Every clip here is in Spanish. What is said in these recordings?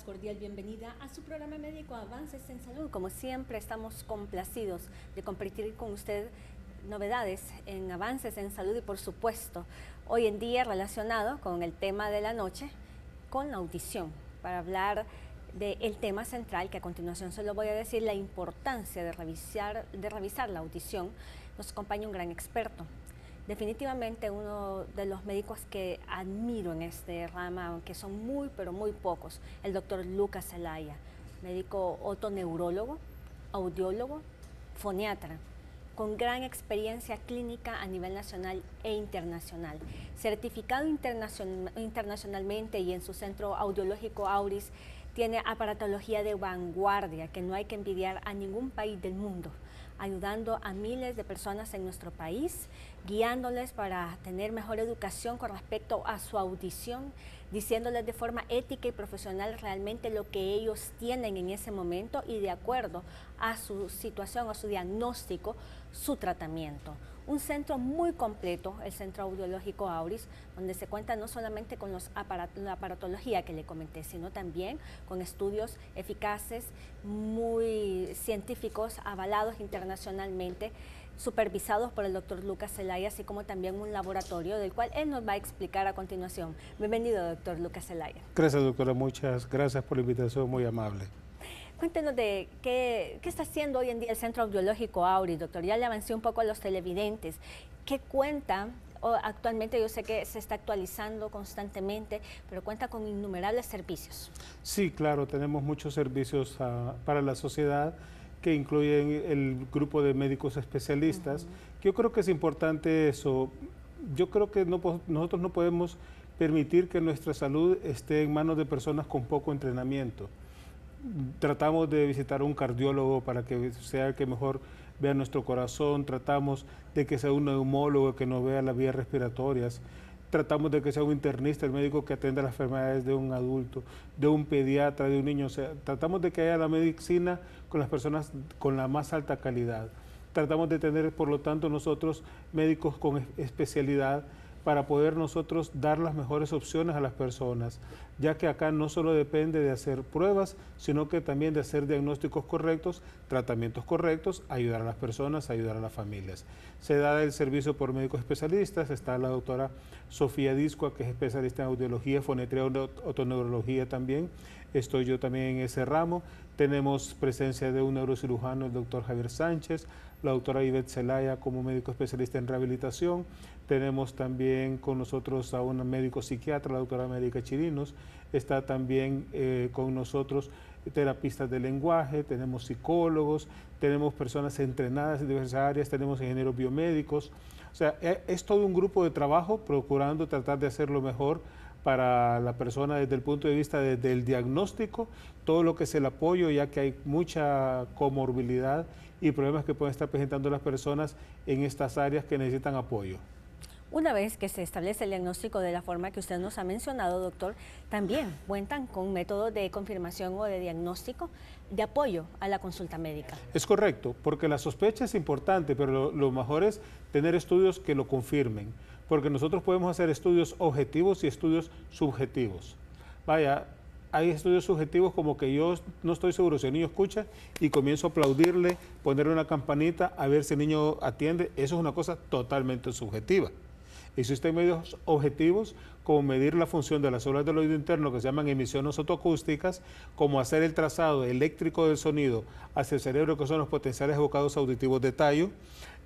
cordial bienvenida a su programa médico Avances en Salud. Como siempre, estamos complacidos de compartir con usted novedades en Avances en Salud y, por supuesto, hoy en día relacionado con el tema de la noche, con la audición, para hablar del tema central, que a continuación se lo voy a decir, la importancia de revisar la audición. Nos acompaña un gran experto. Definitivamente uno de los médicos que admiro en este rama, aunque son muy, pero muy pocos, el doctor Lucas Zelaya, médico otoneurólogo, audiólogo, foniatra, con gran experiencia clínica a nivel nacional e internacional, certificado internacionalmente, y en su centro audiológico Auris tiene aparatología de vanguardia que no hay que envidiar a ningún país del mundo, ayudando a miles de personas en nuestro país, guiándoles para tener mejor educación con respecto a su audición, diciéndoles de forma ética y profesional realmente lo que ellos tienen en ese momento y, de acuerdo a su situación, a su diagnóstico, su tratamiento. Un centro muy completo, el Centro Audiológico Auris, donde se cuenta no solamente con la aparatología que le comenté, sino también con estudios eficaces, muy científicos, avalados internacionalmente, supervisados por el doctor Lucas Zelaya, así como también un laboratorio del cual él nos va a explicar a continuación. Bienvenido, doctor Lucas Zelaya. Gracias, doctora. Muchas gracias por la invitación, muy amable. Cuéntenos de qué está haciendo hoy en día el Centro Audiológico Auris, doctor. Ya le avancé un poco a los televidentes. ¿Qué cuenta? Actualmente yo sé que se está actualizando constantemente, pero cuenta con innumerables servicios. Sí, claro, tenemos muchos servicios para la sociedad que incluyen el grupo de médicos especialistas. Yo creo que es importante eso. Yo creo que nosotros no podemos permitir que nuestra salud esté en manos de personas con poco entrenamiento. Tratamos de visitar a un cardiólogo para que sea el que mejor vea nuestro corazón, tratamos de que sea un neumólogo que nos vea las vías respiratorias, tratamos de que sea un internista, el médico que atienda las enfermedades de un adulto, de un pediatra, de un niño. O sea, tratamos de que haya la medicina con las personas con la más alta calidad. Tratamos de tener, por lo tanto, nosotros médicos con especialidad para poder nosotros dar las mejores opciones a las personas, ya que acá no solo depende de hacer pruebas, sino que también de hacer diagnósticos correctos, tratamientos correctos, ayudar a las personas, ayudar a las familias. Se da el servicio por médicos especialistas. Está la doctora Sofía Discoa, que es especialista en audiología, fonetría, otoneurología también. Estoy yo también en ese ramo. Tenemos presencia de un neurocirujano, el doctor Javier Sánchez, la doctora Ivette Zelaya como médico especialista en rehabilitación. Tenemos también con nosotros a un médico psiquiatra, la doctora América Chirinos. Está también con nosotros terapistas de lenguaje, tenemos psicólogos, tenemos personas entrenadas en diversas áreas, tenemos ingenieros biomédicos. O sea, es todo un grupo de trabajo procurando tratar de hacerlo mejor para la persona desde el punto de vista del diagnóstico, todo lo que es el apoyo, ya que hay mucha comorbilidad y problemas que pueden estar presentando las personas en estas áreas que necesitan apoyo. Una vez que se establece el diagnóstico de la forma que usted nos ha mencionado, doctor, también cuentan con métodos de confirmación o de diagnóstico de apoyo a la consulta médica. Es correcto, porque la sospecha es importante, pero lo mejor es tener estudios que lo confirmen, porque nosotros podemos hacer estudios objetivos y estudios subjetivos. Vaya, hay estudios subjetivos como que yo no estoy seguro si el niño escucha y comienzo a aplaudirle, ponerle una campanita a ver si el niño atiende. Eso es una cosa totalmente subjetiva. Existen medios objetivos como medir la función de las células del oído interno, que se llaman emisiones otoacústicas, como hacer el trazado eléctrico del sonido hacia el cerebro, que son los potenciales evocados auditivos de tallo,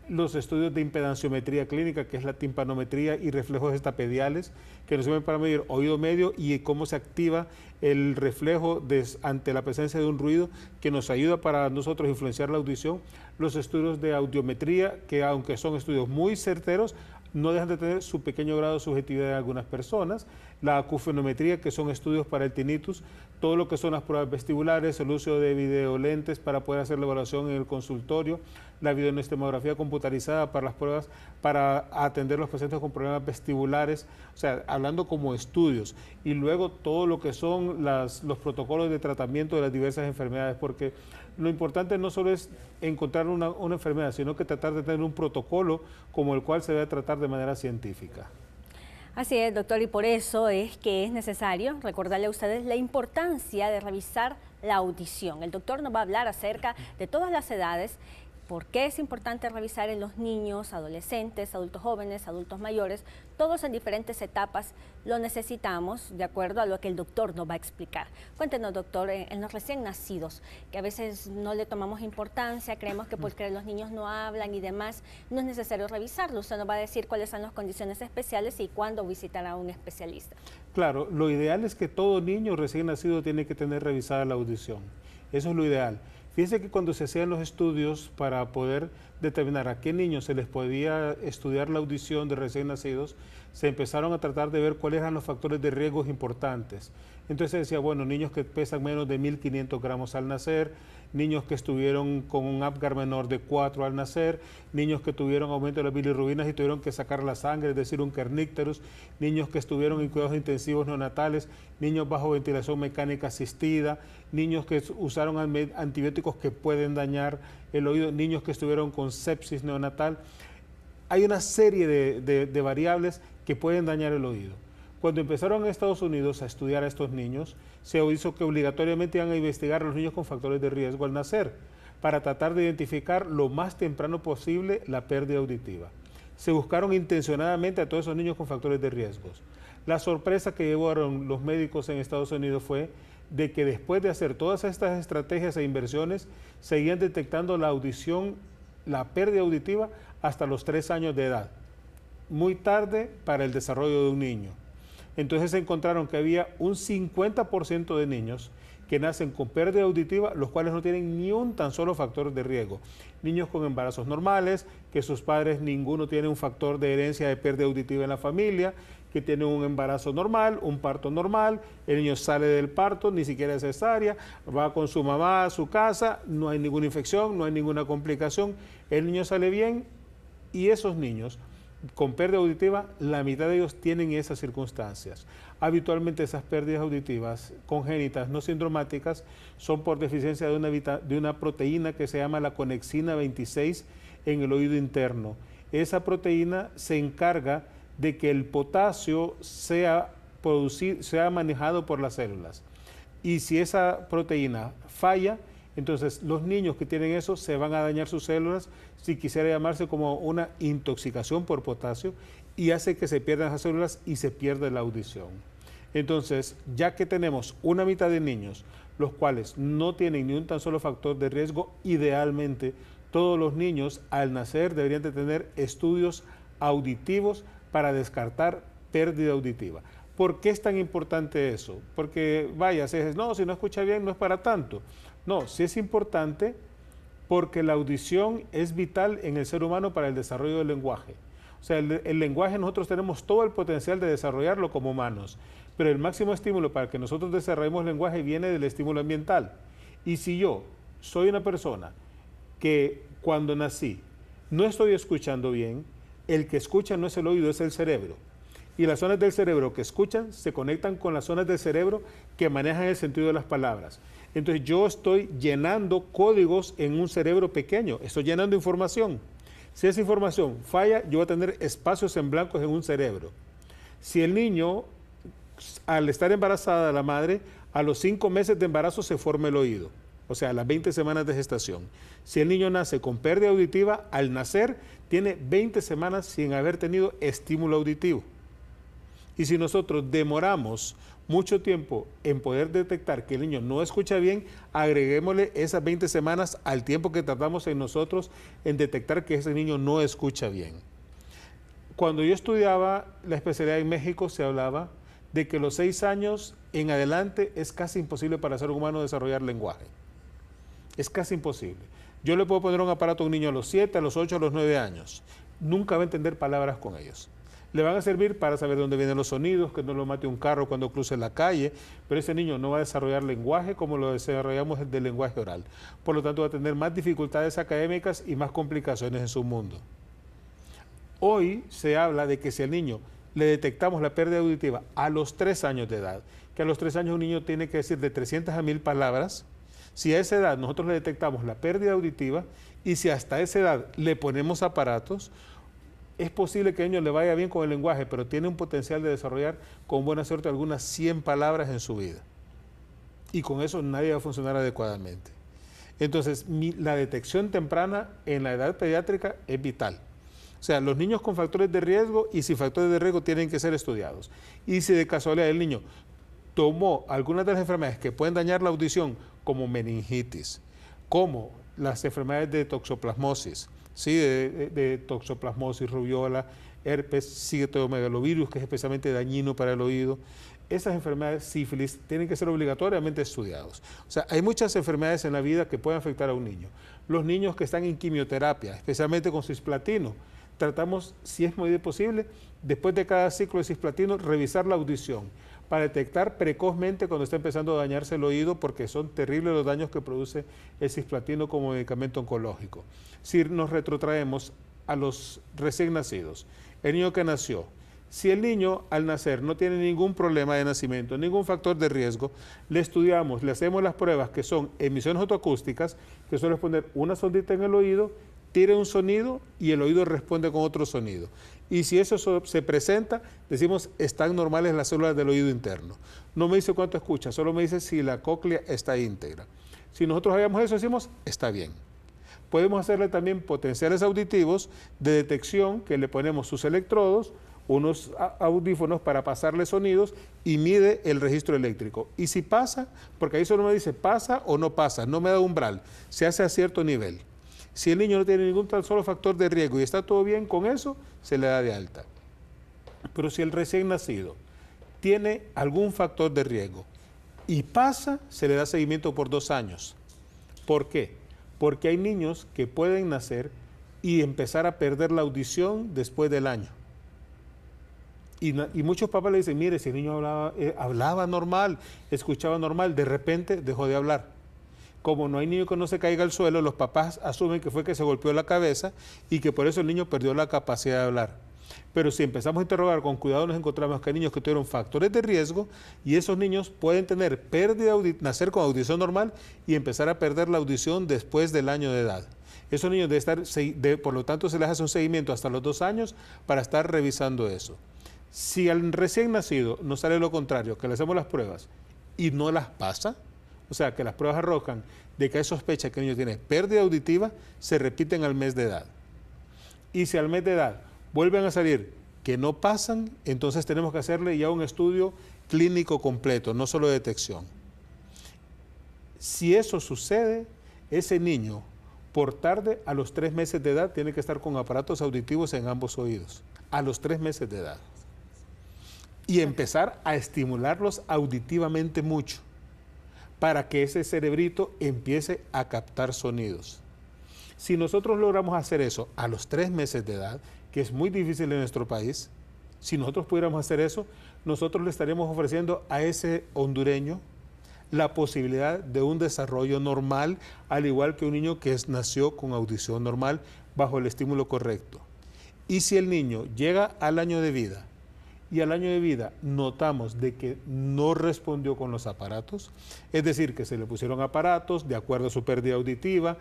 los estudios de impedanciometría clínica, que es la timpanometría y reflejos estapediales, que nos sirven para medir oído medio y cómo se activa el reflejo ante la presencia de un ruido, que nos ayuda para nosotros influenciar la audición. Los estudios de audiometría, que aunque son estudios muy certeros, no dejan de tener su pequeño grado de subjetividad en algunas personas. La acufenometría, que son estudios para el tinnitus, todo lo que son las pruebas vestibulares, el uso de videolentes para poder hacer la evaluación en el consultorio, la videonestemografía computarizada para las pruebas para atender a los pacientes con problemas vestibulares, o sea, hablando como estudios, y luego todo lo que son los protocolos de tratamiento de las diversas enfermedades, porque lo importante no solo es encontrar una enfermedad, sino que tratar de tener un protocolo como el cual se debe tratar de manera científica. Así es, doctor, y por eso es que es necesario recordarle a ustedes la importancia de revisar la audición. El doctor nos va a hablar acerca de todas las edades, por qué es importante revisar en los niños, adolescentes, adultos jóvenes, adultos mayores, todos en diferentes etapas lo necesitamos de acuerdo a lo que el doctor nos va a explicar. Cuéntenos, doctor, en los recién nacidos, que a veces no le tomamos importancia, creemos que porque los niños no hablan y demás, no es necesario revisarlo. Usted nos va a decir cuáles son las condiciones especiales y cuándo visitar a un especialista. Claro, lo ideal es que todo niño recién nacido tiene que tener revisada la audición. Eso es lo ideal. Fíjense que cuando se hacían los estudios para poder determinar a qué niños se les podía estudiar la audición de recién nacidos, se empezaron a tratar de ver cuáles eran los factores de riesgo importantes. Entonces se decía, bueno, niños que pesan menos de 1.500 gramos al nacer, niños que estuvieron con un Apgar menor de 4 al nacer, niños que tuvieron aumento de las bilirrubinas y tuvieron que sacar la sangre, es decir, un kernicterus, niños que estuvieron en cuidados intensivos neonatales, niños bajo ventilación mecánica asistida, niños que usaron antibióticos que pueden dañar el oído, niños que estuvieron con sepsis neonatal. Hay una serie de variables que pueden dañar el oído. Cuando empezaron en Estados Unidos a estudiar a estos niños, se hizo que obligatoriamente iban a investigar a los niños con factores de riesgo al nacer, para tratar de identificar lo más temprano posible la pérdida auditiva. Se buscaron intencionadamente a todos esos niños con factores de riesgos. La sorpresa que llevaron los médicos en Estados Unidos fue de que después de hacer todas estas estrategias e inversiones, seguían detectando la audición, la pérdida auditiva hasta los 3 años de edad. Muy tarde para el desarrollo de un niño. Entonces se encontraron que había un 50% de niños que nacen con pérdida auditiva, los cuales no tienen ni un tan solo factor de riesgo. Niños con embarazos normales, que sus padres ninguno tiene un factor de herencia de pérdida auditiva en la familia, que tienen un embarazo normal, un parto normal, el niño sale del parto, ni siquiera es cesárea, va con su mamá a su casa, no hay ninguna infección, no hay ninguna complicación, el niño sale bien y esos niños con pérdida auditiva, la mitad de ellos tienen esas circunstancias. Habitualmente esas pérdidas auditivas congénitas no sindromáticas son por deficiencia de una proteína que se llama la conexina 26 en el oído interno. Esa proteína se encarga de que el potasio sea manejado por las células. Y si esa proteína falla, entonces los niños que tienen eso se van a dañar sus células, si quisiera llamarse como una intoxicación por potasio, y hace que se pierdan esas células y se pierda la audición. Entonces, ya que tenemos una mitad de niños, los cuales no tienen ni un tan solo factor de riesgo, idealmente todos los niños al nacer deberían de tener estudios auditivos para descartar pérdida auditiva. ¿Por qué es tan importante eso? Porque vaya, se dice, no, si no escucha bien no es para tanto. No, sí es importante porque la audición es vital en el ser humano para el desarrollo del lenguaje. O sea, el lenguaje nosotros tenemos todo el potencial de desarrollarlo como humanos, pero el máximo estímulo para que nosotros desarrollemos el lenguaje viene del estímulo ambiental. Y si yo soy una persona que cuando nací no estoy escuchando bien, el que escucha no es el oído, es el cerebro. Y las zonas del cerebro que escuchan se conectan con las zonas del cerebro que manejan el sentido de las palabras. Entonces yo estoy llenando códigos en un cerebro pequeño, estoy llenando información. Si esa información falla, yo voy a tener espacios en blancos en un cerebro. Si el niño, al estar embarazada la madre, a los 5 meses de embarazo se forma el oído, o sea, a las 20 semanas de gestación. Si el niño nace con pérdida auditiva, al nacer tiene 20 semanas sin haber tenido estímulo auditivo. Y si nosotros demoramos mucho tiempo en poder detectar que el niño no escucha bien, agreguémosle esas 20 semanas al tiempo que tardamos en nosotros en detectar que ese niño no escucha bien. Cuando yo estudiaba la especialidad en México, se hablaba de que los 6 años en adelante es casi imposible para el ser humano desarrollar lenguaje. Es casi imposible. Yo le puedo poner un aparato a un niño a los 7, a los 8, a los 9 años. Nunca va a entender palabras con ellos. Le van a servir para saber dónde vienen los sonidos, que no lo mate un carro cuando cruce la calle, pero ese niño no va a desarrollar lenguaje como lo desarrollamos del lenguaje oral. Por lo tanto, va a tener más dificultades académicas y más complicaciones en su mundo. Hoy se habla de que si al niño le detectamos la pérdida auditiva a los 3 años de edad, que a los 3 años un niño tiene que decir de 300 a 1000 palabras, si a esa edad nosotros le detectamos la pérdida auditiva y si hasta esa edad le ponemos aparatos, Es posible que al niño le vaya bien con el lenguaje, pero tiene un potencial de desarrollar con buena suerte algunas 100 palabras en su vida. Y con eso nadie va a funcionar adecuadamente. Entonces, la detección temprana en la edad pediátrica es vital. O sea, los niños con factores de riesgo y sin factores de riesgo tienen que ser estudiados. Y si de casualidad el niño tomó algunas de las enfermedades que pueden dañar la audición, como meningitis, como las enfermedades de toxoplasmosis, ¿sí? de toxoplasmosis, rubiola, herpes, citomegalovirus, que es especialmente dañino para el oído. Esas enfermedades, sífilis, tienen que ser obligatoriamente estudiados. O sea, hay muchas enfermedades en la vida que pueden afectar a un niño. Los niños que están en quimioterapia, especialmente con cisplatino, tratamos, si es muy posible, después de cada ciclo de cisplatino, revisar la audición para detectar precozmente cuando está empezando a dañarse el oído, porque son terribles los daños que produce el cisplatino como medicamento oncológico. Si nos retrotraemos a los recién nacidos, el niño que nació, si el niño al nacer no tiene ningún problema de nacimiento, ningún factor de riesgo, le estudiamos, le hacemos las pruebas que son emisiones autoacústicas, que suele poner una sondita en el oído, tira un sonido y el oído responde con otro sonido. Y si eso se presenta, decimos, están normales las células del oído interno. No me dice cuánto escucha, solo me dice si la cóclea está íntegra. Si nosotros hagamos eso, decimos, está bien. Podemos hacerle también potenciales auditivos de detección, que le ponemos sus electrodos, unos audífonos para pasarle sonidos y mide el registro eléctrico. Y si pasa, porque ahí solo me dice pasa o no pasa, no me da umbral, se hace a cierto nivel. Si el niño no tiene ningún tan solo factor de riesgo y está todo bien con eso, se le da de alta. Pero si el recién nacido tiene algún factor de riesgo y pasa, se le da seguimiento por 2 años. ¿Por qué? Porque hay niños que pueden nacer y empezar a perder la audición después del año. Y muchos papás le dicen, mire, si el niño hablaba normal, escuchaba normal, de repente dejó de hablar. Como no hay niño que no se caiga al suelo, los papás asumen que fue que se golpeó la cabeza y que por eso el niño perdió la capacidad de hablar. Pero si empezamos a interrogar con cuidado, nos encontramos que hay niños que tuvieron factores de riesgo y esos niños pueden tener pérdida, nacer con audición normal y empezar a perder la audición después del año de edad. Esos niños por lo tanto, se les hace un seguimiento hasta los 2 años para estar revisando eso. Si al recién nacido nos sale lo contrario, que le hacemos las pruebas y no las pasa, o sea, que las pruebas arrojan de que hay sospecha que el niño tiene pérdida auditiva, se repiten al mes de edad. Y si al mes de edad vuelven a salir que no pasan, entonces tenemos que hacerle ya un estudio clínico completo, no solo de detección. Si eso sucede, ese niño, por tarde, a los 3 meses de edad, tiene que estar con aparatos auditivos en ambos oídos, a los 3 meses de edad. Y empezar a estimularlos auditivamente mucho para que ese cerebrito empiece a captar sonidos. Si nosotros logramos hacer eso a los 3 meses de edad, que es muy difícil en nuestro país, si nosotros pudiéramos hacer eso, nosotros le estaríamos ofreciendo a ese hondureño la posibilidad de un desarrollo normal, al igual que un niño que nació con audición normal bajo el estímulo correcto. Y si el niño llega al año de vida y al año de vida notamos de que no respondió con los aparatos, es decir, que se le pusieron aparatos de acuerdo a su pérdida auditiva,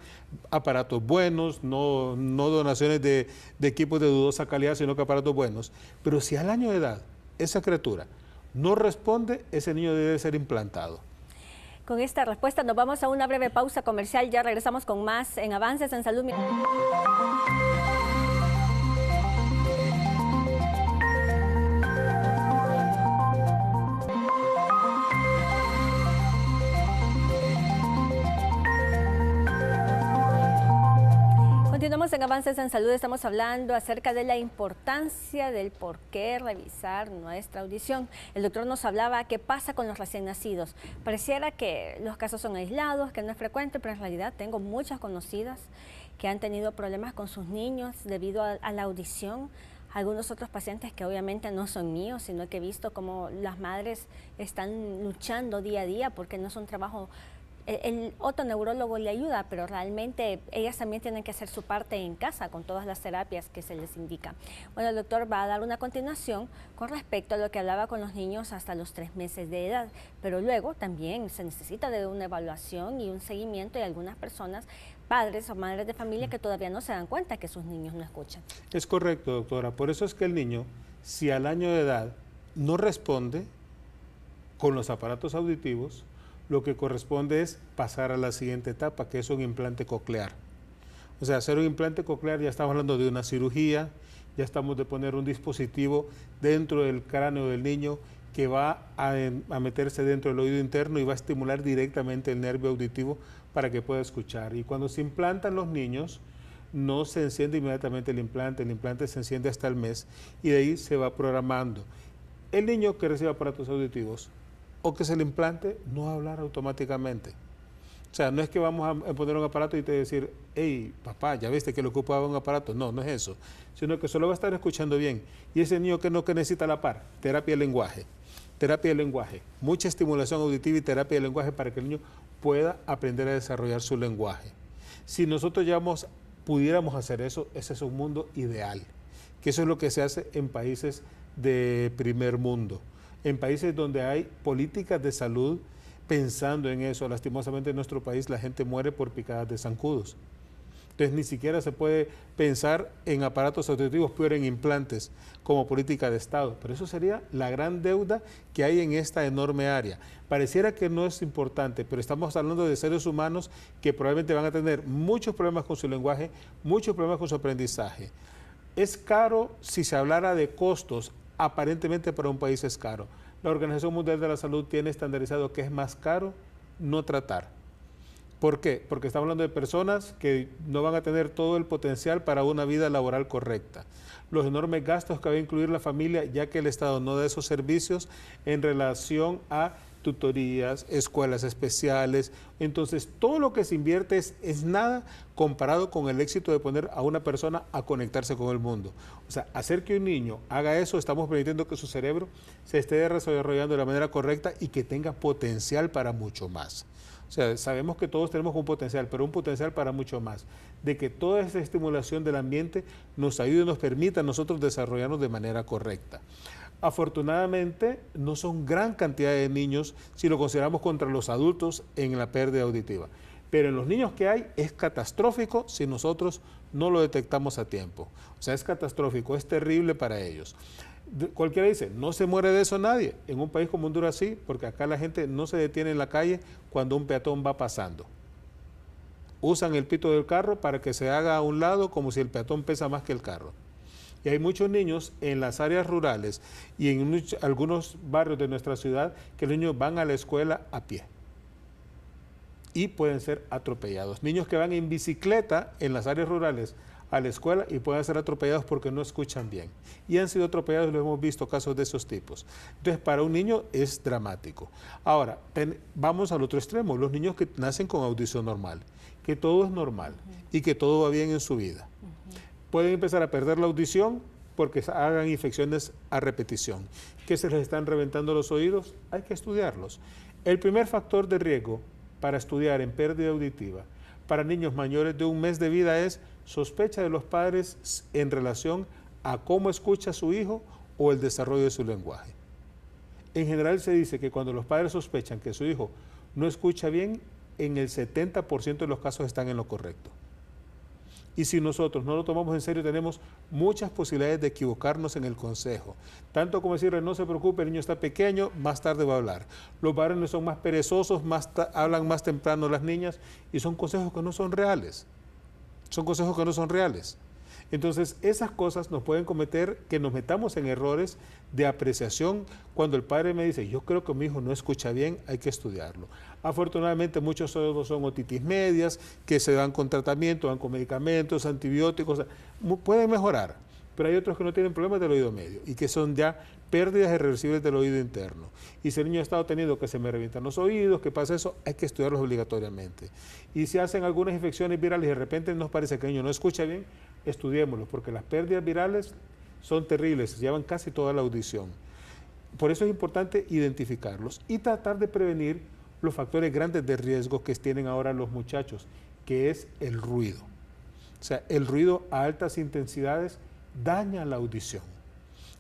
aparatos buenos, no donaciones de equipos de dudosa calidad, sino que aparatos buenos. Pero si al año de edad esa criatura no responde, ese niño debe ser implantado. Con esta respuesta nos vamos a una breve pausa comercial, ya regresamos con más en Avances en Salud. Continuamos en Avances en Salud, estamos hablando acerca de la importancia del por qué revisar nuestra audición. El doctor nos hablaba qué pasa con los recién nacidos. Pareciera que los casos son aislados, que no es frecuente, pero en realidad tengo muchas conocidas que han tenido problemas con sus niños debido a la audición. Algunos otros pacientes que obviamente no son míos, sino que he visto cómo las madres están luchando día a día porque no es un trabajo El otoneurólogo le ayuda, pero realmente ellas también tienen que hacer su parte en casa con todas las terapias que se les indica. Bueno, el doctor va a dar una continuación con respecto a lo que hablaba con los niños hasta los 3 meses de edad, pero luego también se necesita de una evaluación y un seguimiento de algunas personas, padres o madres de familia, que todavía no se dan cuenta que sus niños no escuchan. Es correcto, doctora. Por eso es que el niño, si al año de edad no responde con los aparatos auditivos, lo que corresponde es pasar a la siguiente etapa, que es un implante coclear. O sea, hacer un implante coclear, ya estamos hablando de una cirugía, ya estamos de poner un dispositivo dentro del cráneo del niño que va a meterse dentro del oído interno y va a estimular directamente el nervio auditivo para que pueda escuchar. Y cuando se implantan los niños, no se enciende inmediatamente el implante se enciende hasta el mes y de ahí se va programando. El niño que recibe aparatos auditivos o que se le implante no va a hablar automáticamente. O sea, no es que vamos a poner un aparato y te decir, hey, papá, ya viste que le ocupaba un aparato. No, no es eso. Sino que solo va a estar escuchando bien. Y ese niño que necesita a la par, terapia de lenguaje. Terapia de lenguaje. Mucha estimulación auditiva y terapia de lenguaje para que el niño pueda aprender a desarrollar su lenguaje. Si nosotros pudiéramos hacer eso, ese es un mundo ideal. Que eso es lo que se hace en países de primer mundo. En países donde hay políticas de salud pensando en eso. Lastimosamente en nuestro país la gente muere por picadas de zancudos. Entonces ni siquiera se puede pensar en aparatos auditivos, peor en implantes, como política de Estado. Pero eso sería la gran deuda que hay en esta enorme área. Pareciera que no es importante, pero estamos hablando de seres humanos que probablemente van a tener muchos problemas con su lenguaje, muchos problemas con su aprendizaje. Es caro si se hablara de costos. Aparentemente para un país es caro. La Organización Mundial de la Salud tiene estandarizado que es más caro no tratar. ¿Por qué? Porque estamos hablando de personas que no van a tener todo el potencial para una vida laboral correcta. Los enormes gastos que va a incluir la familia, ya que el Estado no da esos servicios en relación a tutorías, escuelas especiales. Entonces, todo lo que se invierte es nada comparado con el éxito de poner a una persona a conectarse con el mundo. O sea, hacer que un niño haga eso, estamos permitiendo que su cerebro se esté desarrollando de la manera correcta y que tenga potencial para mucho más. O sea, sabemos que todos tenemos un potencial, pero un potencial para mucho más. De que toda esa estimulación del ambiente nos ayude y nos permita a nosotros desarrollarnos de manera correcta. Afortunadamente, no son gran cantidad de niños si lo consideramos contra los adultos en la pérdida auditiva. Pero en los niños que hay es catastrófico si nosotros no lo detectamos a tiempo. O sea, es catastrófico, es terrible para ellos. Cualquiera dice, no se muere de eso nadie. En un país como Honduras sí, porque acá la gente no se detiene en la calle cuando un peatón va pasando. Usan el pito del carro para que se haga a un lado como si el peatón pesa más que el carro. Y hay muchos niños en las áreas rurales y en algunos barrios de nuestra ciudad que los niños van a la escuela a pie y pueden ser atropellados. Niños que van en bicicleta en las áreas rurales a la escuela y pueden ser atropellados porque no escuchan bien. Y han sido atropellados, lo hemos visto, casos de esos tipos. Entonces, para un niño es dramático. Ahora, vamos al otro extremo, los niños que nacen con audición normal, que todo es normal y que todo va bien en su vida. Pueden empezar a perder la audición porque hagan infecciones a repetición. ¿Que se les están reventando los oídos? Hay que estudiarlos. El primer factor de riesgo para estudiar en pérdida auditiva para niños mayores de 1 mes de vida es sospecha de los padres en relación a cómo escucha su hijo o el desarrollo de su lenguaje. En general se dice que cuando los padres sospechan que su hijo no escucha bien, en el 70% de los casos están en lo correcto. Y si nosotros no lo tomamos en serio, tenemos muchas posibilidades de equivocarnos en el consejo. Tanto como decirle, no se preocupe, el niño está pequeño, más tarde va a hablar. Los varones son más perezosos, hablan más temprano las niñas, y son consejos que no son reales. Son consejos que no son reales. Entonces, esas cosas nos pueden cometer que nos metamos en errores de apreciación. Cuando el padre me dice, yo creo que mi hijo no escucha bien, hay que estudiarlo. Afortunadamente, muchos sordos son otitis medias, que se dan con tratamiento, dan con medicamentos, antibióticos, pueden mejorar. Pero hay otros que no tienen problemas del oído medio y que son ya pérdidas irreversibles del oído interno. Y si el niño ha estado teniendo que se me revientan los oídos, que pasa eso, hay que estudiarlos obligatoriamente. Y si hacen algunas infecciones virales y de repente nos parece que el niño no escucha bien, estudiémoslo, porque las pérdidas virales son terribles, se llevan casi toda la audición. Por eso es importante identificarlos y tratar de prevenir los factores grandes de riesgo que tienen ahora los muchachos, que es el ruido. O sea, el ruido a altas intensidades daña la audición.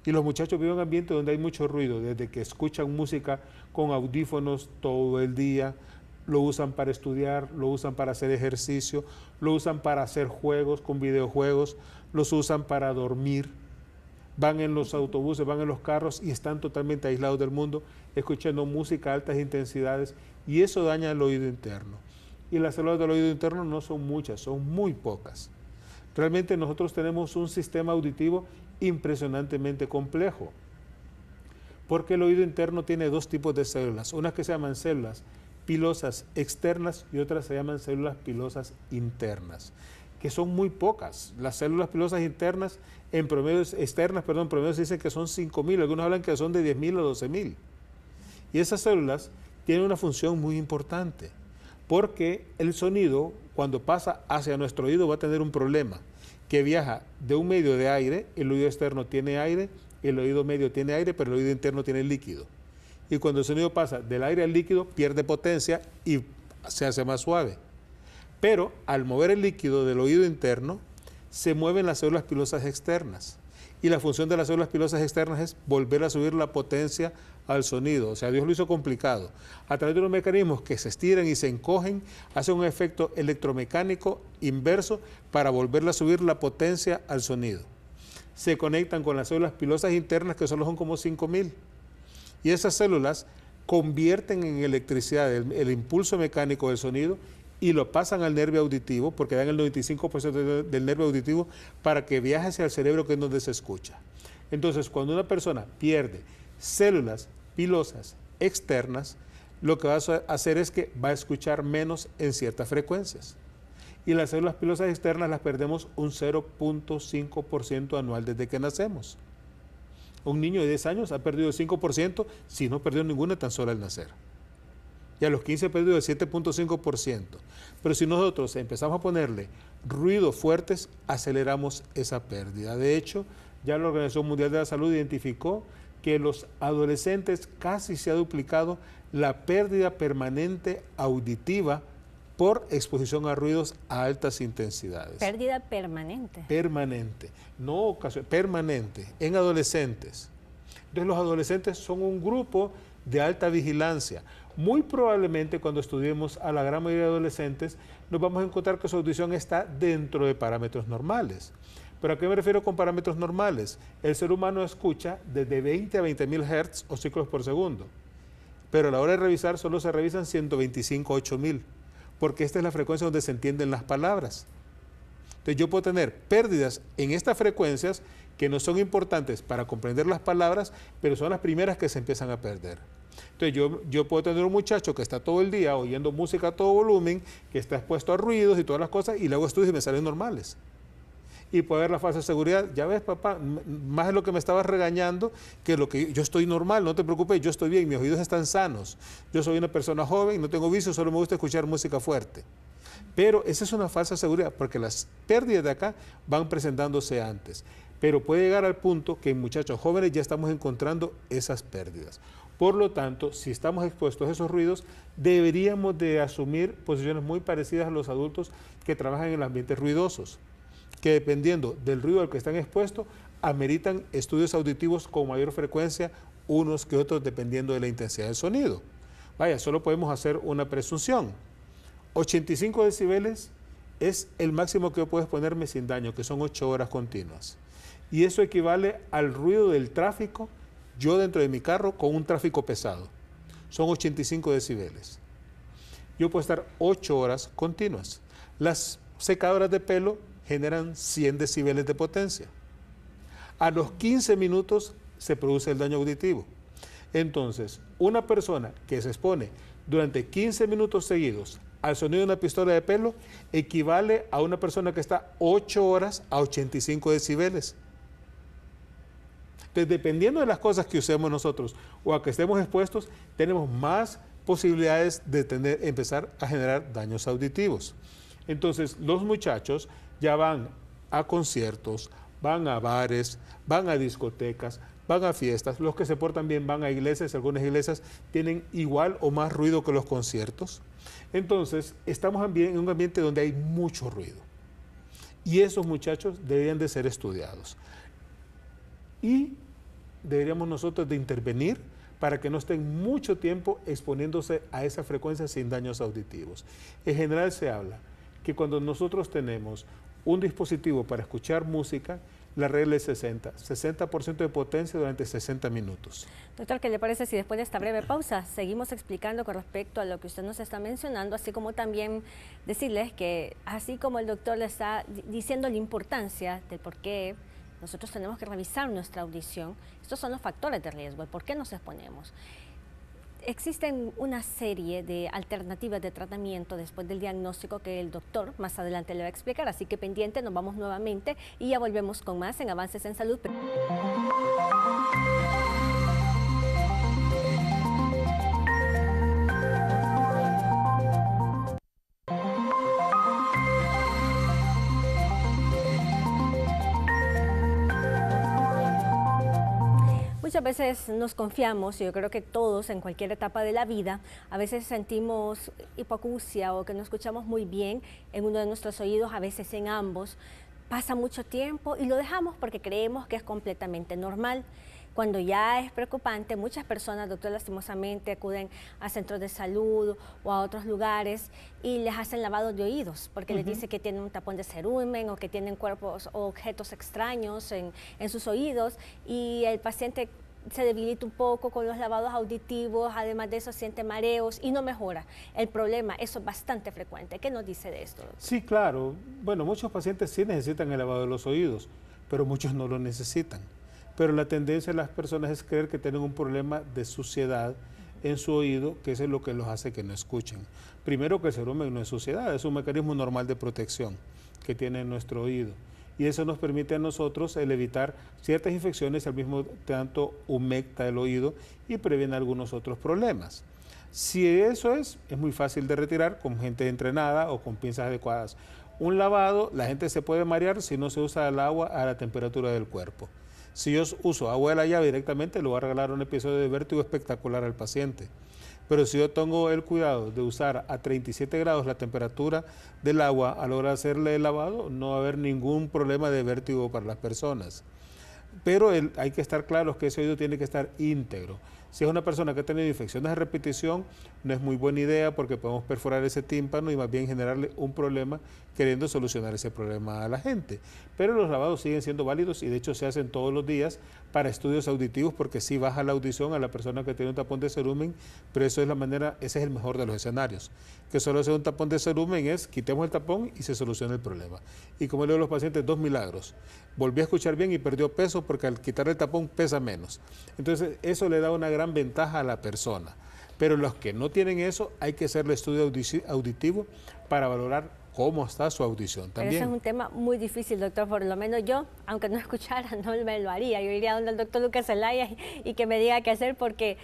Y los muchachos viven en un ambiente donde hay mucho ruido, desde que escuchan música con audífonos todo el día, lo usan para estudiar, lo usan para hacer ejercicio, lo usan para hacer juegos con videojuegos, los usan para dormir, van en los autobuses, van en los carros y están totalmente aislados del mundo, escuchando música a altas intensidades, y eso daña el oído interno. Y las células del oído interno no son muchas, son muy pocas. Realmente nosotros tenemos un sistema auditivo impresionantemente complejo, porque el oído interno tiene dos tipos de células, unas que se llaman células pilosas externas y otras se llaman células pilosas internas, que son muy pocas. Las células pilosas internas, en promedio, externas, perdón, en promedio se dice que son 5.000, algunos hablan que son de 10.000 o 12.000. Y esas células tienen una función muy importante, porque el sonido, cuando pasa hacia nuestro oído, va a tener un problema, que viaja de un medio de aire, el oído externo tiene aire, el oído medio tiene aire, pero el oído interno tiene líquido. Y cuando el sonido pasa del aire al líquido, pierde potencia y se hace más suave. Pero al mover el líquido del oído interno, se mueven las células pilosas externas. Y la función de las células pilosas externas es volver a subir la potencia al sonido. O sea, Dios lo hizo complicado. A través de unos mecanismos que se estiran y se encogen, hace un efecto electromecánico inverso para volver a subir la potencia al sonido. Se conectan con las células pilosas internas, que solo son como 5.000. Y esas células convierten en electricidad el impulso mecánico del sonido y lo pasan al nervio auditivo, porque dan el 95% del nervio auditivo para que viaje hacia el cerebro, que es donde se escucha. Entonces, cuando una persona pierde células pilosas externas, lo que va a hacer es que va a escuchar menos en ciertas frecuencias. Y las células pilosas externas las perdemos un 0.5% anual desde que nacemos. Un niño de 10 años ha perdido el 5%, si no perdió ninguna tan solo al nacer. Y a los 15 ha perdido el 7.5%. Pero si nosotros empezamos a ponerle ruidos fuertes, aceleramos esa pérdida. De hecho, ya la Organización Mundial de la Salud identificó que en los adolescentes casi se ha duplicado la pérdida permanente auditiva por exposición a ruidos a altas intensidades. Pérdida permanente. Permanente, no ocasional, permanente, en adolescentes. Entonces los adolescentes son un grupo de alta vigilancia. Muy probablemente cuando estudiemos a la gran mayoría de adolescentes nos vamos a encontrar que su audición está dentro de parámetros normales. ¿Pero a qué me refiero con parámetros normales? El ser humano escucha desde 20 a 20.000 Hz o ciclos por segundo, pero a la hora de revisar solo se revisan 125 a 8.000. Porque esta es la frecuencia donde se entienden las palabras. Entonces yo puedo tener pérdidas en estas frecuencias que no son importantes para comprender las palabras, pero son las primeras que se empiezan a perder. Entonces yo puedo tener un muchacho que está todo el día oyendo música a todo volumen, que está expuesto a ruidos y todas las cosas, y luego estudios y me salen normales. Y puede haber la falsa seguridad. Ya ves, papá, más es lo que me estabas regañando que lo que yo estoy normal, no te preocupes, yo estoy bien, mis oídos están sanos. Yo soy una persona joven, no tengo vicios, solo me gusta escuchar música fuerte. Pero esa es una falsa seguridad, porque las pérdidas de acá van presentándose antes. Pero puede llegar al punto que en muchachos jóvenes ya estamos encontrando esas pérdidas. Por lo tanto, si estamos expuestos a esos ruidos, deberíamos de asumir posiciones muy parecidas a los adultos que trabajan en ambientes ruidosos, que dependiendo del ruido al que están expuestos, ameritan estudios auditivos con mayor frecuencia, unos que otros, dependiendo de la intensidad del sonido. Vaya, solo podemos hacer una presunción. 85 decibeles es el máximo que yo puedo exponerme sin daño, que son 8 horas continuas. Y eso equivale al ruido del tráfico, yo dentro de mi carro con un tráfico pesado. Son 85 decibeles. Yo puedo estar 8 horas continuas. Las secadoras de pelo generan 100 decibeles de potencia. A los 15 minutos se produce el daño auditivo. Entonces, una persona que se expone durante 15 minutos seguidos al sonido de una pistola de pelo equivale a una persona que está 8 horas a 85 decibeles. Entonces, dependiendo de las cosas que usemos nosotros o a que estemos expuestos, tenemos más posibilidades de empezar a generar daños auditivos. Entonces, los muchachos ya van a conciertos, van a bares, van a discotecas, van a fiestas, los que se portan bien van a iglesias, algunas iglesias tienen igual o más ruido que los conciertos. Entonces, estamos en un ambiente donde hay mucho ruido. Y esos muchachos deberían de ser estudiados. Y deberíamos nosotros de intervenir para que no estén mucho tiempo exponiéndose a esa frecuencia sin daños auditivos. En general se habla que cuando nosotros tenemos un dispositivo para escuchar música, la regla es 60% de potencia durante 60 minutos. Doctor, ¿qué le parece si después de esta breve pausa seguimos explicando con respecto a lo que usted nos está mencionando, así como también decirles que así como el doctor le está diciendo la importancia del por qué nosotros tenemos que revisar nuestra audición, estos son los factores de riesgo, el por qué nos exponemos. Existen una serie de alternativas de tratamiento después del diagnóstico que el doctor más adelante le va a explicar, así que pendiente, nos vamos nuevamente y ya volvemos con más en Avances en Salud. Muchas veces nos confiamos, y yo creo que todos en cualquier etapa de la vida, a veces sentimos hipoacusia o que no escuchamos muy bien en uno de nuestros oídos, a veces en ambos. Pasa mucho tiempo y lo dejamos porque creemos que es completamente normal. Cuando ya es preocupante, muchas personas, doctor, lastimosamente acuden a centros de salud o a otros lugares y les hacen lavados de oídos porque les dice que tienen un tapón de cerumen o que tienen cuerpos o objetos extraños en sus oídos, y el paciente se debilita un poco con los lavados auditivos, además de eso siente mareos y no mejora. El problema, eso es bastante frecuente. ¿Qué nos dice de esto, doctor? Sí, claro. Bueno, muchos pacientes sí necesitan el lavado de los oídos, pero muchos no lo necesitan. Pero la tendencia de las personas es creer que tienen un problema de suciedad en su oído, que eso es lo que los hace que no escuchen. Primero, que el cerumen no es suciedad, es un mecanismo normal de protección que tiene nuestro oído. Y eso nos permite a nosotros el evitar ciertas infecciones, al mismo tiempo humecta el oído y previene algunos otros problemas. Si eso es muy fácil de retirar con gente entrenada o con pinzas adecuadas. Un lavado, la gente se puede marear si no se usa el agua a la temperatura del cuerpo. Si yo uso agua de la llave directamente, le voy a regalar un episodio de vértigo espectacular al paciente. Pero si yo tengo el cuidado de usar a 37 grados la temperatura del agua a la hora de hacerle el lavado, no va a haber ningún problema de vértigo para las personas. Pero hay que estar claros que ese oído tiene que estar íntegro. Si es una persona que ha tenido infecciones de repetición, no es muy buena idea porque podemos perforar ese tímpano y más bien generarle un problema queriendo solucionar ese problema a la gente. Pero los lavados siguen siendo válidos y de hecho se hacen todos los días para estudios auditivos porque sí baja la audición a la persona que tiene un tapón de cerumen, pero eso es la manera, ese es el mejor de los escenarios. Que solo sea un tapón de cerumen es quitemos el tapón y se soluciona el problema. Y como le digo a los pacientes, 2 milagros. Volví a escuchar bien y perdió peso porque al quitar el tapón pesa menos. Entonces eso le da una gran ventaja a la persona. Pero los que no tienen eso, hay que hacerle estudio auditivo para valorar cómo está su audición también. Pero ese es un tema muy difícil, doctor. Por lo menos yo, aunque no escuchara, no me lo haría. Yo iría donde el doctor Lucas Zelaya y que me diga qué hacer porque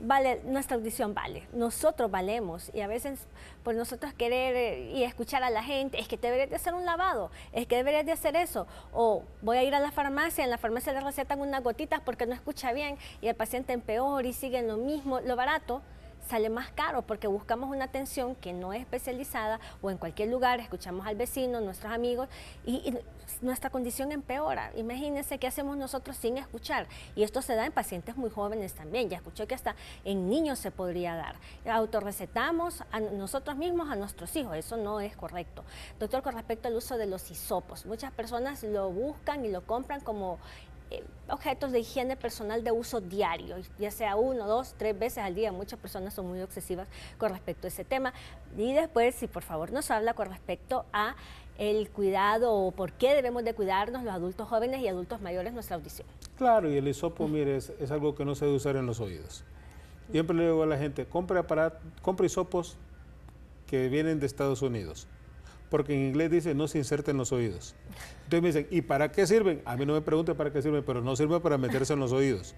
vale, nuestra audición vale, nosotros valemos y a veces por nosotros querer y escuchar a la gente, es que deberías de hacer un lavado, es que deberías de hacer eso, o voy a ir a la farmacia, en la farmacia le recetan unas gotitas porque no escucha bien y el paciente empeora y sigue en lo mismo, lo barato sale más caro porque buscamos una atención que no es especializada o en cualquier lugar, escuchamos al vecino, nuestros amigos y nuestra condición empeora. Imagínense qué hacemos nosotros sin escuchar y esto se da en pacientes muy jóvenes también, ya escuché que hasta en niños se podría dar. Autorrecetamos a nosotros mismos, a nuestros hijos, eso no es correcto. Doctor, con respecto al uso de los hisopos, muchas personas lo buscan y lo compran como objetos de higiene personal de uso diario, ya sea 1, 2, 3 veces al día. Muchas personas son muy obsesivas con respecto a ese tema. Y después, si por favor nos habla con respecto a el cuidado o por qué debemos de cuidarnos los adultos jóvenes y adultos mayores nuestra audición. Claro, y el hisopo, mire, es algo que no se debe usar en los oídos. Siempre le digo a la gente, compre hisopos que vienen de Estados Unidos. Porque en inglés dice no se inserten en los oídos. Entonces me dicen, ¿y para qué sirven? A mí no me pregunten para qué sirven, pero no sirve para meterse en los oídos.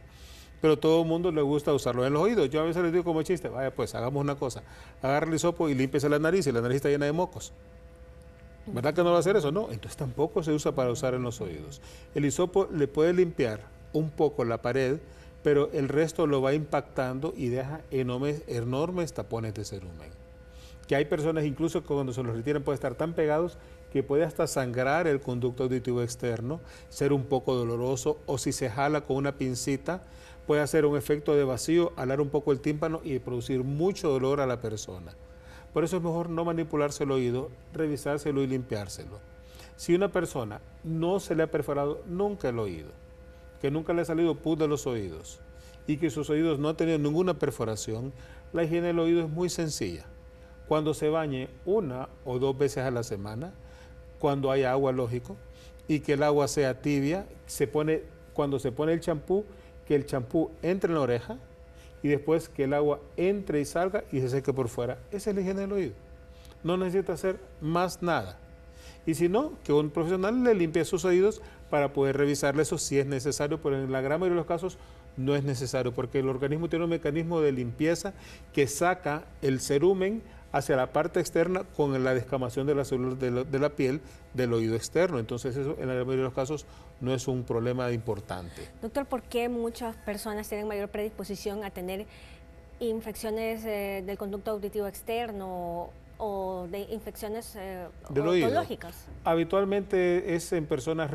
Pero todo el mundo le gusta usarlo en los oídos. Yo a veces les digo como chiste, vaya pues hagamos una cosa, agarre el hisopo y límpiese la nariz y la nariz está llena de mocos. ¿Verdad que no va a hacer eso? No, entonces tampoco se usa para usar en los oídos. El hisopo le puede limpiar un poco la pared, pero el resto lo va impactando y deja enormes tapones de cerumen. Que hay personas incluso que cuando se los retiran pueden estar tan pegados que puede hasta sangrar el conducto auditivo externo, ser un poco doloroso, o si se jala con una pincita puede hacer un efecto de vacío, alar un poco el tímpano y producir mucho dolor a la persona. Por eso es mejor no manipularse el oído, revisárselo y limpiárselo. Si una persona no se le ha perforado nunca el oído, que nunca le ha salido pus de los oídos y que sus oídos no han tenido ninguna perforación, la higiene del oído es muy sencilla. Cuando se bañe 1 o 2 veces a la semana, cuando haya agua, lógico, y que el agua sea tibia, cuando se pone el champú, que el champú entre en la oreja y después que el agua entre y salga y se seque por fuera. Esa es la higiene del oído. No necesita hacer más nada. Y si no, que un profesional le limpie sus oídos para poder revisarle eso si es necesario, pero en la gran mayoría de los casos no es necesario, porque el organismo tiene un mecanismo de limpieza que saca el cerumen hacia la parte externa con la descamación de las células de la piel del oído externo. Entonces eso en la mayoría de los casos no es un problema importante. Doctor, ¿por qué muchas personas tienen mayor predisposición a tener infecciones del conducto auditivo externo o de infecciones odontológicas? Habitualmente es en personas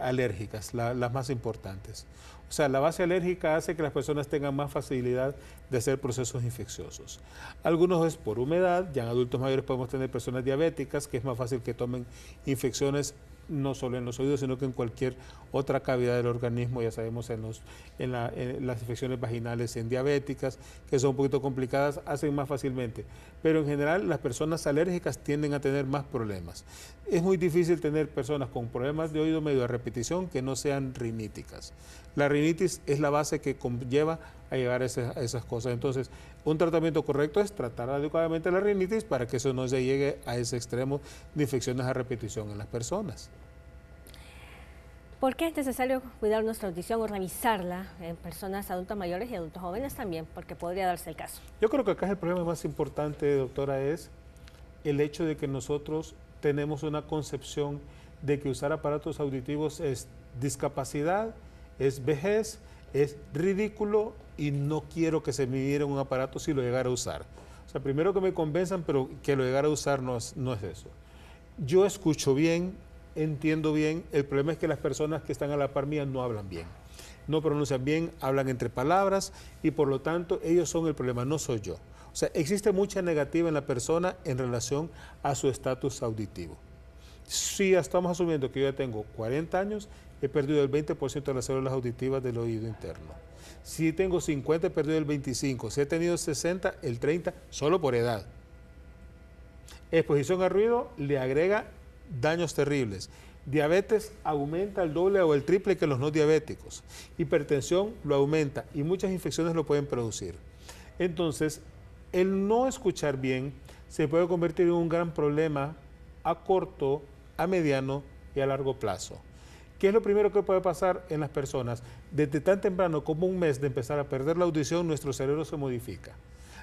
alérgicas, las más importantes. O sea, la base alérgica hace que las personas tengan más facilidad de hacer procesos infecciosos. Algunos es por humedad, ya en adultos mayores podemos tener personas diabéticas, que es más fácil que tomen infecciones no solo en los oídos, sino que en cualquier otra cavidad del organismo. Ya sabemos en las infecciones vaginales en diabéticas, que son un poquito complicadas, hacen más fácilmente. Pero en general las personas alérgicas tienden a tener más problemas. Es muy difícil tener personas con problemas de oído medio a repetición que no sean riníticas. La rinitis es la base que conlleva a llegar a esas cosas. Entonces, un tratamiento correcto es tratar adecuadamente la rinitis para que eso no se llegue a ese extremo de infecciones a repetición en las personas. ¿Por qué es necesario cuidar nuestra audición o revisarla en personas adultas mayores y adultos jóvenes también? Porque podría darse el caso. Yo creo que acá el problema más importante, doctora, es el hecho de que nosotros tenemos una concepción de que usar aparatos auditivos es discapacidad, es vejez, es ridículo y no quiero que se me diera un aparato si lo llegara a usar. O sea, primero que me convenzan, pero que lo llegara a usar no es eso. Yo escucho bien, entiendo bien, el problema es que las personas que están a la par mía no hablan bien, no pronuncian bien, hablan entre palabras y por lo tanto ellos son el problema, no soy yo. O sea, existe mucha negativa en la persona en relación a su estatus auditivo. Si estamos asumiendo que yo ya tengo 40 años, he perdido el 20% de las células auditivas del oído interno. Si tengo 50, he perdido el 25%. Si he tenido 60, el 30%, solo por edad. Exposición al ruido le agrega daños terribles. Diabetes aumenta el doble o el triple que los no diabéticos. Hipertensión lo aumenta y muchas infecciones lo pueden producir. Entonces, el no escuchar bien se puede convertir en un gran problema a corto, a mediano y a largo plazo. ¿Qué es lo primero que puede pasar en las personas? Desde tan temprano como un mes de empezar a perder la audición, nuestro cerebro se modifica.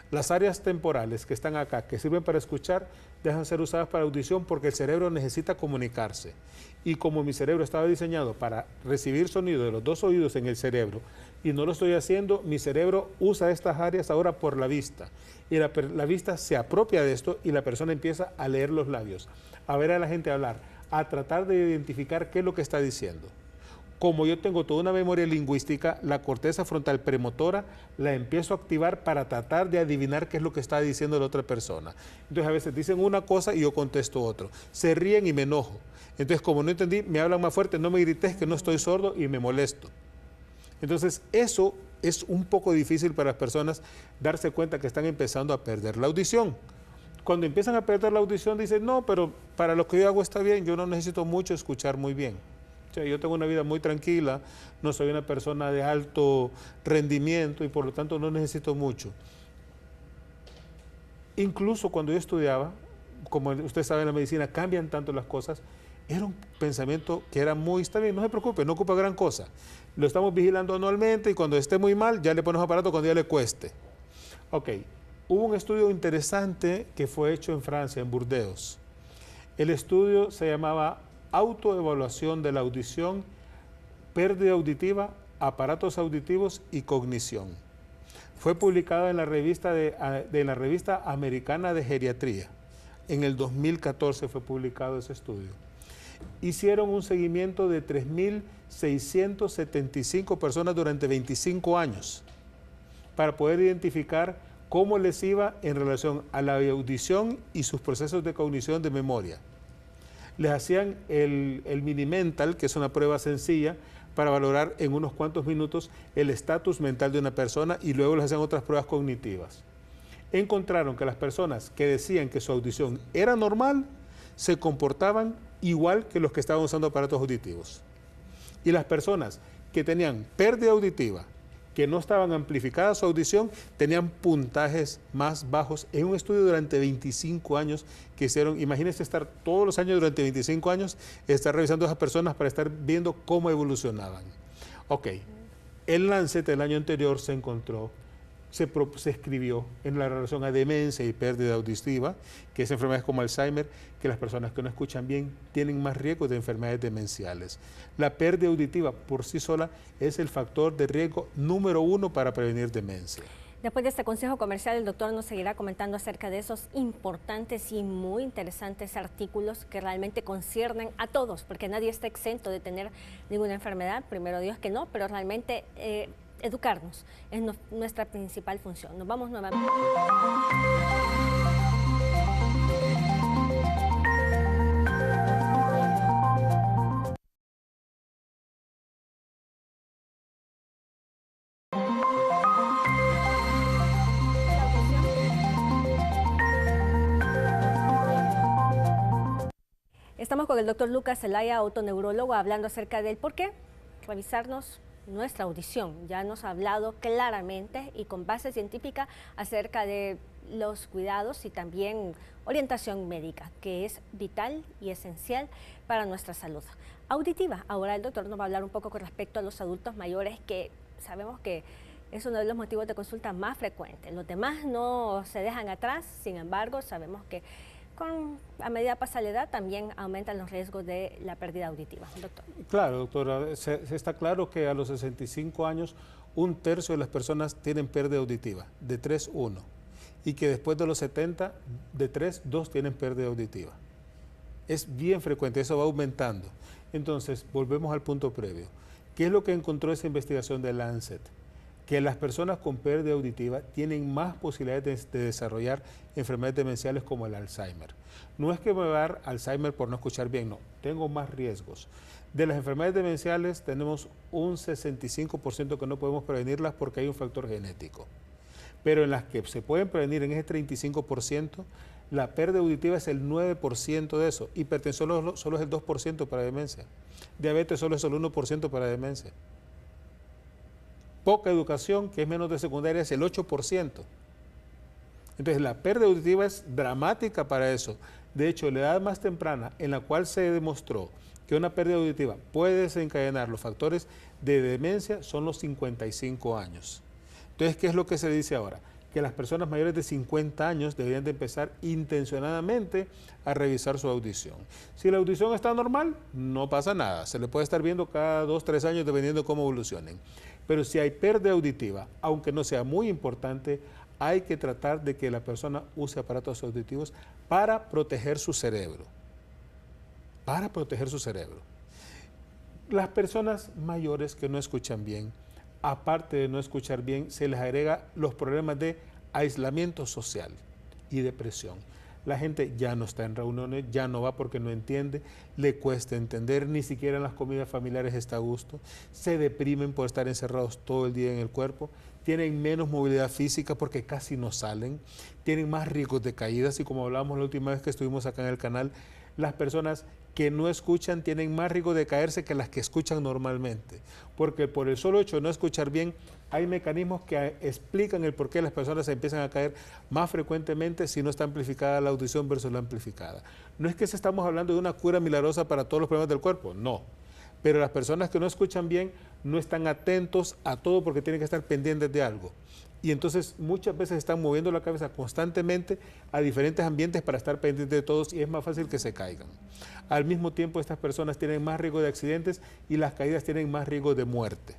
Las áreas temporales que están acá, que sirven para escuchar, dejan de ser usadas para audición porque el cerebro necesita comunicarse. Y como mi cerebro estaba diseñado para recibir sonido de los dos oídos en el cerebro y no lo estoy haciendo, mi cerebro usa estas áreas ahora por la vista. Y la vista se apropia de esto y la persona empieza a leer los labios, a ver a la gente hablar, a tratar de identificar qué es lo que está diciendo. Como yo tengo toda una memoria lingüística, la corteza frontal premotora la empiezo a activar para tratar de adivinar qué es lo que está diciendo la otra persona. Entonces a veces dicen una cosa y yo contesto otro. Se ríen y me enojo. Entonces como no entendí, me hablan más fuerte, no me grites que no estoy sordo y me molesto. Entonces eso es un poco difícil para las personas darse cuenta que están empezando a perder la audición. Cuando empiezan a perder la audición dicen, no, pero para lo que yo hago está bien, yo no necesito mucho escuchar muy bien. O sea, yo tengo una vida muy tranquila, no soy una persona de alto rendimiento y por lo tanto no necesito mucho. Incluso cuando yo estudiaba, como usted sabe en la medicina cambian tanto las cosas, era un pensamiento que era muy, está bien, no se preocupe, no ocupa gran cosa. Lo estamos vigilando anualmente y cuando esté muy mal ya le ponemos aparato cuando ya le cueste. Ok, hubo un estudio interesante que fue hecho en Francia, en Burdeos. El estudio se llamaba autoevaluación de la audición, pérdida auditiva Aparatos Auditivos y Cognición. Fue publicado en la revista Americana de Geriatría. En el 2014 fue publicado ese estudio. Hicieron un seguimiento de 3.675 personas durante 25 años para poder identificar cómo les iba en relación a la audición y sus procesos de cognición de memoria. Les hacían el mini mental, que es una prueba sencilla para valorar en unos cuantos minutos el estatus mental de una persona, y luego les hacían otras pruebas cognitivas. Encontraron que las personas que decían que su audición era normal se comportaban igual que los que estaban usando aparatos auditivos. Y las personas que tenían pérdida auditiva, que no estaban amplificada su audición, tenían puntajes más bajos en un estudio durante 25 años que hicieron. Imagínense estar todos los años durante 25 años, estar revisando a esas personas para estar viendo cómo evolucionaban. Ok, el Lancet el año anterior se encontró, se escribió en la relación a demencia y pérdida auditiva, que es enfermedades como Alzheimer, que las personas que no escuchan bien tienen más riesgo de enfermedades demenciales. La pérdida auditiva por sí sola es el factor de riesgo número 1 para prevenir demencia. Después de este consejo comercial, el doctor nos seguirá comentando acerca de esos importantes y muy interesantes artículos que realmente conciernen a todos, porque nadie está exento de tener ninguna enfermedad, primero Dios que no, pero realmente educarnos es nuestra principal función. Nos vamos nuevamente. Estamos con el doctor Lucas Zelaya, autoneurólogo, hablando acerca del por qué revisarnos nuestra audición. Ya nos ha hablado claramente y con base científica acerca de los cuidados y también orientación médica, que es vital y esencial para nuestra salud auditiva. Ahora el doctor nos va a hablar un poco con respecto a los adultos mayores, que sabemos que es uno de los motivos de consulta más frecuentes. Los demás no se dejan atrás, sin embargo, sabemos que a medida pasa la edad también aumentan los riesgos de la pérdida auditiva. Doctor. Claro, doctora, está claro que a los 65 años 1/3 de las personas tienen pérdida auditiva, de 3-1, y que después de los 70, de 3-2 tienen pérdida auditiva. Es bien frecuente, eso va aumentando. Entonces, volvemos al punto previo. ¿Qué es lo que encontró esa investigación de Lancet? Que las personas con pérdida auditiva tienen más posibilidades de desarrollar enfermedades demenciales como el Alzheimer. No es que me va a dar Alzheimer por no escuchar bien, no, tengo más riesgos. De las enfermedades demenciales tenemos un 65% que no podemos prevenirlas porque hay un factor genético. Pero en las que se pueden prevenir, en ese 35%, la pérdida auditiva es el 9% de eso. Hipertensión solo es el 2% para demencia. Diabetes solo es el 1% para demencia. Poca educación, que es menos de secundaria, es el 8%. Entonces la pérdida auditiva es dramática para eso. De hecho, la edad más temprana en la cual se demostró que una pérdida auditiva puede desencadenar los factores de demencia son los 55 años. Entonces, ¿qué es lo que se dice ahora? Que las personas mayores de 50 años deberían de empezar intencionadamente a revisar su audición. Si la audición está normal, no pasa nada. Se le puede estar viendo cada 2-3 años dependiendo de cómo evolucionen. Pero si hay pérdida auditiva, aunque no sea muy importante, hay que tratar de que la persona use aparatos auditivos para proteger su cerebro. Para proteger su cerebro. Las personas mayores que no escuchan bien, aparte de no escuchar bien, se les agrega los problemas de aislamiento social y depresión. La gente ya no está en reuniones, ya no va porque no entiende, le cuesta entender, ni siquiera en las comidas familiares está a gusto, se deprimen por estar encerrados todo el día en el cuerpo, tienen menos movilidad física porque casi no salen, tienen más riesgos de caídas y como hablábamos la última vez que estuvimos acá en el canal, las personas que no escuchan tienen más riesgo de caerse que las que escuchan normalmente, porque por el solo hecho de no escuchar bien, hay mecanismos que explican el por qué las personas se empiezan a caer más frecuentemente si no está amplificada la audición versus la amplificada. No es que estamos hablando de una cura milagrosa para todos los problemas del cuerpo, no. Pero las personas que no escuchan bien no están atentos a todo porque tienen que estar pendientes de algo. Y entonces muchas veces están moviendo la cabeza constantemente a diferentes ambientes para estar pendientes de todos y es más fácil que se caigan. Al mismo tiempo estas personas tienen más riesgo de accidentes y las caídas tienen más riesgo de muerte.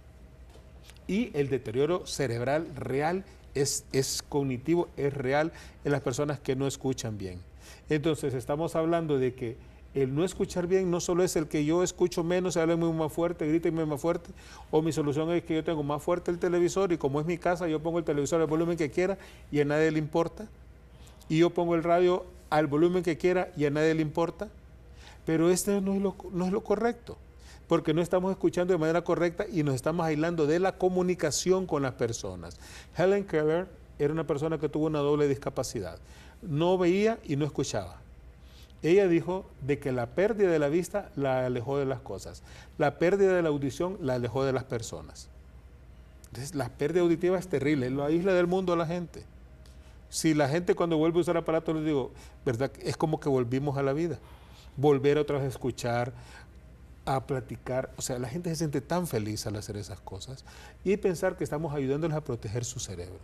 Y el deterioro cerebral real es cognitivo, es real en las personas que no escuchan bien. Entonces estamos hablando de que el no escuchar bien no solo es el que yo escucho menos, habla muy más fuerte, gríteme más fuerte, o mi solución es que yo tengo más fuerte el televisor y como es mi casa, yo pongo el televisor al volumen que quiera y a nadie le importa. Y yo pongo el radio al volumen que quiera y a nadie le importa. Pero este no es lo correcto, porque no estamos escuchando de manera correcta y nos estamos aislando de la comunicación con las personas. Helen Keller era una persona que tuvo una doble discapacidad. No veía y no escuchaba. Ella dijo de que la pérdida de la vista la alejó de las cosas. La pérdida de la audición la alejó de las personas. Entonces, la pérdida auditiva es terrible, lo aísla del mundo a la gente. Si la gente cuando vuelve a usar aparatos, les digo, ¿verdad? Es como que volvimos a la vida. Volver otra vez a escuchar, a platicar. O sea, la gente se siente tan feliz al hacer esas cosas y pensar que estamos ayudándoles a proteger su cerebro.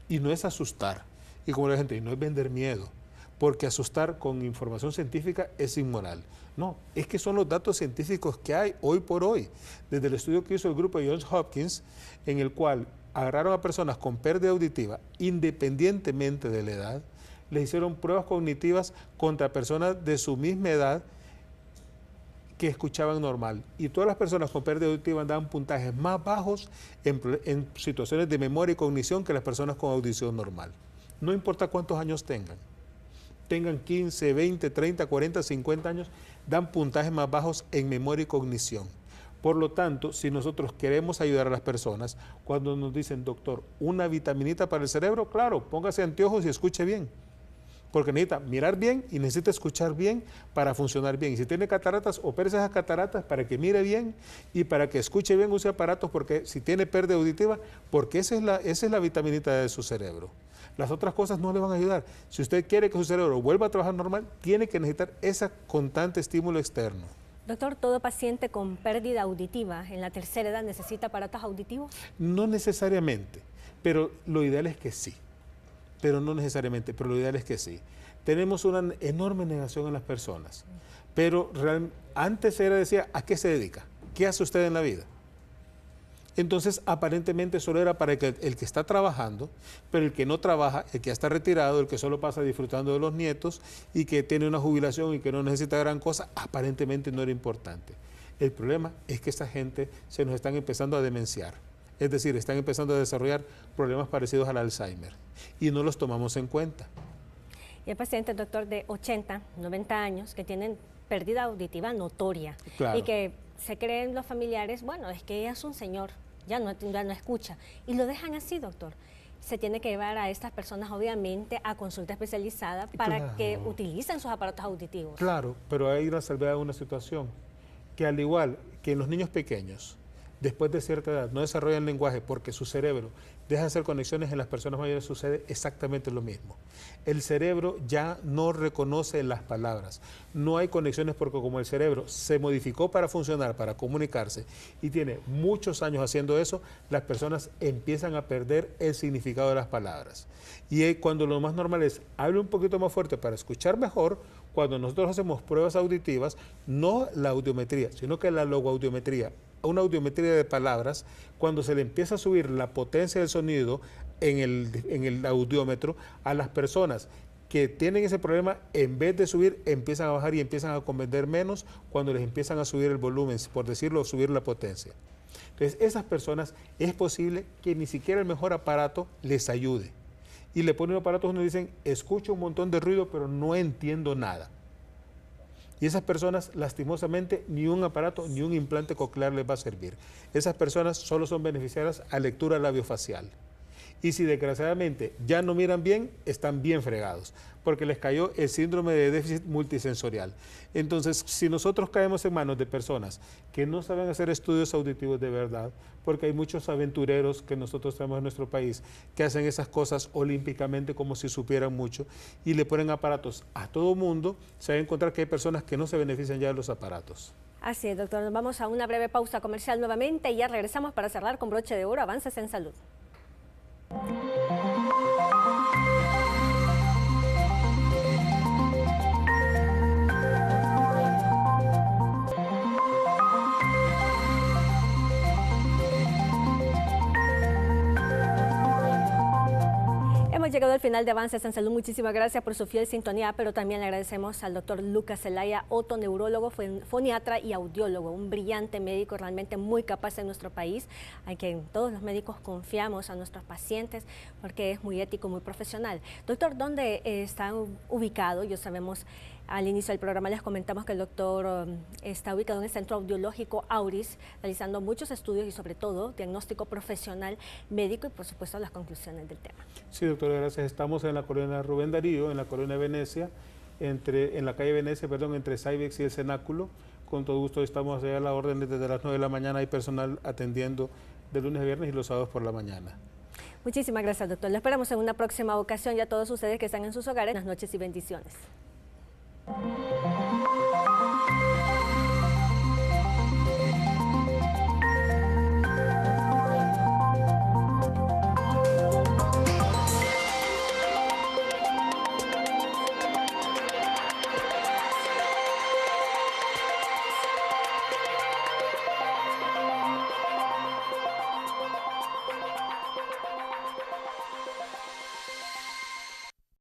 Y no es asustar. Y como la gente, y no es vender miedo. Porque asustar con información científica es inmoral. No, es que son los datos científicos que hay hoy por hoy. Desde el estudio que hizo el grupo de Johns Hopkins, en el cual agarraron a personas con pérdida auditiva, independientemente de la edad, les hicieron pruebas cognitivas contra personas de su misma edad que escuchaban normal. Y todas las personas con pérdida auditiva daban puntajes más bajos en situaciones de memoria y cognición que las personas con audición normal. No importa cuántos años tengan 15, 20, 30, 40, 50 años, dan puntajes más bajos en memoria y cognición. Por lo tanto, si nosotros queremos ayudar a las personas, cuando nos dicen, doctor, una vitaminita para el cerebro, claro, póngase anteojos y escuche bien. Porque necesita mirar bien y necesita escuchar bien para funcionar bien. Y si tiene cataratas, opérese esas cataratas para que mire bien y para que escuche bien, use aparatos, porque si tiene pérdida auditiva, porque esa es la vitaminita de su cerebro. Las otras cosas no le van a ayudar. Si usted quiere que su cerebro vuelva a trabajar normal, tiene que necesitar ese constante estímulo externo. Doctor, ¿todo paciente con pérdida auditiva en la tercera edad necesita aparatos auditivos? No necesariamente, pero lo ideal es que sí. Pero no necesariamente, pero lo ideal es que sí. Tenemos una enorme negación en las personas. Pero antes decía, ¿a qué se dedica? ¿Qué hace usted en la vida? Entonces, aparentemente solo era para el que está trabajando, pero el que no trabaja, el que ya está retirado, el que solo pasa disfrutando de los nietos y que tiene una jubilación y que no necesita gran cosa, aparentemente no era importante. El problema es que esta gente se nos están empezando a demenciar. Es decir, están empezando a desarrollar problemas parecidos al Alzheimer y no los tomamos en cuenta. Y hay pacientes, doctor, de 80, 90 años que tienen pérdida auditiva notoria, claro, y que se creen los familiares, bueno, es que ella es un señor, ya no escucha, y lo dejan así, doctor. Se tiene que llevar a estas personas, obviamente, a consulta especializada para claro, que utilicen sus aparatos auditivos. Claro, pero hay una salvedad de una situación, que al igual que en los niños pequeños, después de cierta edad no desarrollan lenguaje porque su cerebro deja de hacer conexiones, en las personas mayores sucede exactamente lo mismo. El cerebro ya no reconoce las palabras, no hay conexiones porque como el cerebro se modificó para funcionar, para comunicarse y tiene muchos años haciendo eso, las personas empiezan a perder el significado de las palabras. Y cuando lo más normal es, hable un poquito más fuerte para escuchar mejor, cuando nosotros hacemos pruebas auditivas, no la audiometría, sino que la logoaudiometría, una audiometría de palabras, cuando se le empieza a subir la potencia del sonido en el audiómetro, a las personas que tienen ese problema, en vez de subir, empiezan a bajar y empiezan a comprender menos cuando les empiezan a subir el volumen, por decirlo, subir la potencia. Entonces, esas personas es posible que ni siquiera el mejor aparato les ayude. Y le ponen aparatos donde dicen, escucho un montón de ruido, pero no entiendo nada. Y esas personas, lastimosamente, ni un aparato ni un implante coclear les va a servir. Esas personas solo son beneficiarias a lectura labiofacial. Y si desgraciadamente ya no miran bien, están bien fregados, porque les cayó el síndrome de déficit multisensorial. Entonces, si nosotros caemos en manos de personas que no saben hacer estudios auditivos de verdad, porque hay muchos aventureros que nosotros tenemos en nuestro país que hacen esas cosas olímpicamente como si supieran mucho y le ponen aparatos a todo mundo, se va a encontrar que hay personas que no se benefician ya de los aparatos. Así es, doctor. Nos vamos a una breve pausa comercial nuevamente y ya regresamos para cerrar con broche de oro Avances en Salud. hemos llegado al final de Avances en Salud. Muchísimas gracias por su fiel sintonía, pero también le agradecemos al doctor Lucas Zelaya, otoneurólogo, foniatra y audiólogo, un brillante médico realmente muy capaz en nuestro país, a quien todos los médicos confiamos a nuestros pacientes porque es muy ético, muy profesional. Doctor, ¿dónde está ubicado? Ya sabemos, al inicio del programa les comentamos que el doctor está ubicado en el Centro Audiológico Auris, realizando muchos estudios y sobre todo diagnóstico profesional médico y por supuesto las conclusiones del tema. Sí, doctora, gracias. Estamos en la colonia Rubén Darío, en la colonia Venecia, en la calle Venecia, perdón, entre Cybex y el Cenáculo. Con todo gusto estamos allá a la orden desde las 9 de la mañana. Hay personal atendiendo de lunes a viernes y los sábados por la mañana. Muchísimas gracias, doctor. Lo esperamos en una próxima ocasión y a todos ustedes que están en sus hogares. Buenas noches y bendiciones.